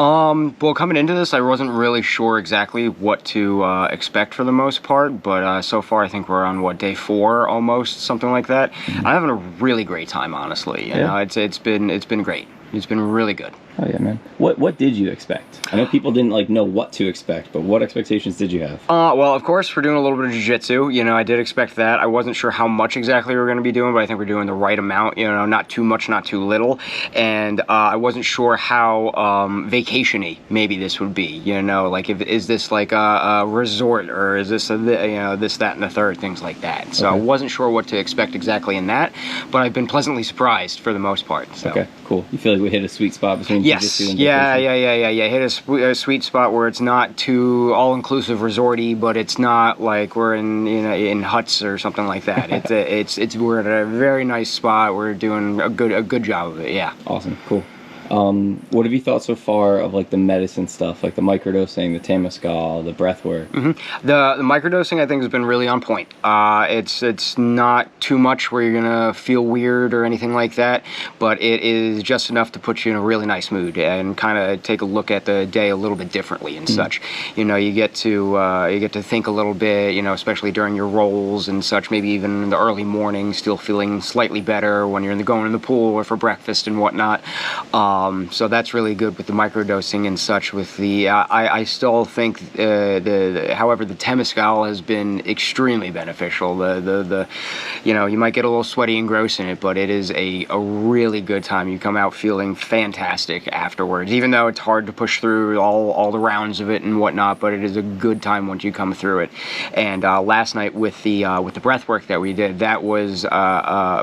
Well, coming into this, I wasn't really sure exactly what to expect for the most part, but so far I think we're on day 4 almost, something like that. I'm having a really great time, honestly. You know, it's been great. It's been really good. Oh yeah, man. What did you expect? I know people didn't know what to expect, but what expectations did you have? Well, of course, we're doing a little bit of jiu-jitsu. You know, I did expect that. I wasn't sure how much exactly we were going to be doing, but I think we're doing the right amount. You know, not too much, not too little. And I wasn't sure how vacation-y maybe this would be. You know, like is this like a resort, or is this this, that, and the third, things like that. So I wasn't sure what to expect exactly in that, but I've been pleasantly surprised for the most part. So. Okay, cool. You feel like we hit a sweet spot between jiu-jitsu and yeah. Hit a sweet spot where it's not too all-inclusive resorty, but it's not like we're in huts or something like that. We're at a very nice spot. We're doing a good job of it. Yeah. Awesome. Cool. What have you thought so far of the medicine stuff, like the microdosing, the Temescal, the breath work? The microdosing I think has been really on point. It's not too much where you're gonna feel weird or anything like that, but it is just enough to put you in a really nice mood and kind of take a look at the day a little bit differently and such. You know, you get to think a little bit. You know, especially during your rolls and such. Maybe even in the early morning, still feeling slightly better when you're going in the pool or for breakfast and whatnot. So that's really good with the microdosing and such. With the, I still think however, the Temescal has been extremely beneficial. You might get a little sweaty and gross in it, but it is a really good time. You come out feeling fantastic afterwards, even though it's hard to push through all the rounds of it and whatnot. But it is a good time once you come through it. And last night with the breath work that we did, that was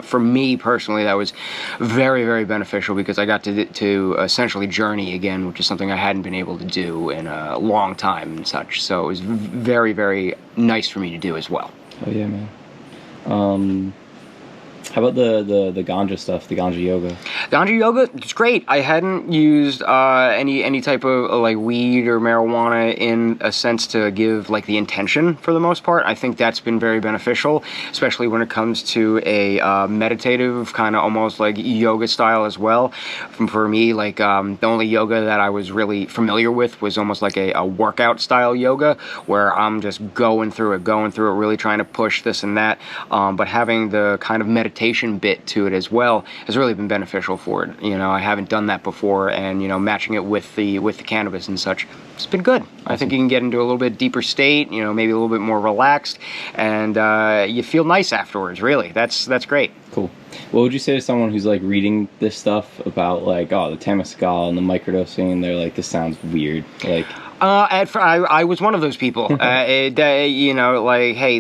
for me personally, that was very, very beneficial because I got to essentially journey again, which is something I hadn't been able to do in a long time and such. So it was very, very nice for me to do as well. Oh yeah, man. How about the ganja stuff, the ganja yoga? Ganja yoga, it's great. I hadn't used any type of weed or marijuana in a sense to give the intention for the most part. I think that's been very beneficial, especially when it comes to a meditative kind of almost yoga style as well. For me, the only yoga that I was really familiar with was almost like a workout style yoga where I'm just going through it, really trying to push this and that. But having the kind of meditation bit to it as well has really been beneficial for it. You know, I haven't done that before, and matching it with the cannabis and such, it's been good. Awesome. I think you can get into a little bit deeper state, maybe a little bit more relaxed, and you feel nice afterwards. Really, that's great. Cool. What would you say to someone who's reading this stuff about the Temescal and the microdosing, and they're like, this sounds weird, I was one of those people. Hey,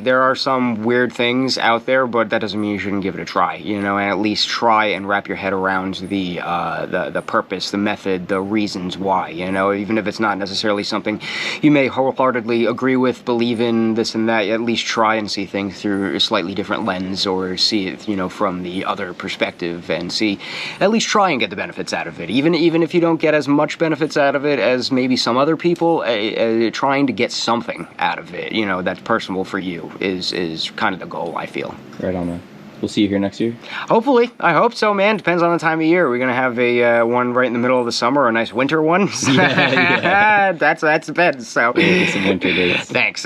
there are some weird things out there, but that doesn't mean you shouldn't give it a try. And at least try and wrap your head around the purpose, the method, the reasons why. Even if it's not necessarily something you may wholeheartedly agree with, believe in, this and that. At least try and see things through a slightly different lens, or see it, from the other perspective, and at least try and get the benefits out of it. Even if you don't get as much benefits out of it as maybe some other people. Trying to get something out of it, that's personal for you is kind of the goal, I feel. Right on, man. We'll see you here next year? Hopefully. I hope so, man. Depends on the time of year. We're going to have a one right in the middle of the summer, a nice winter one. Yeah. That's the best. So. Yeah, some winter days. Thanks.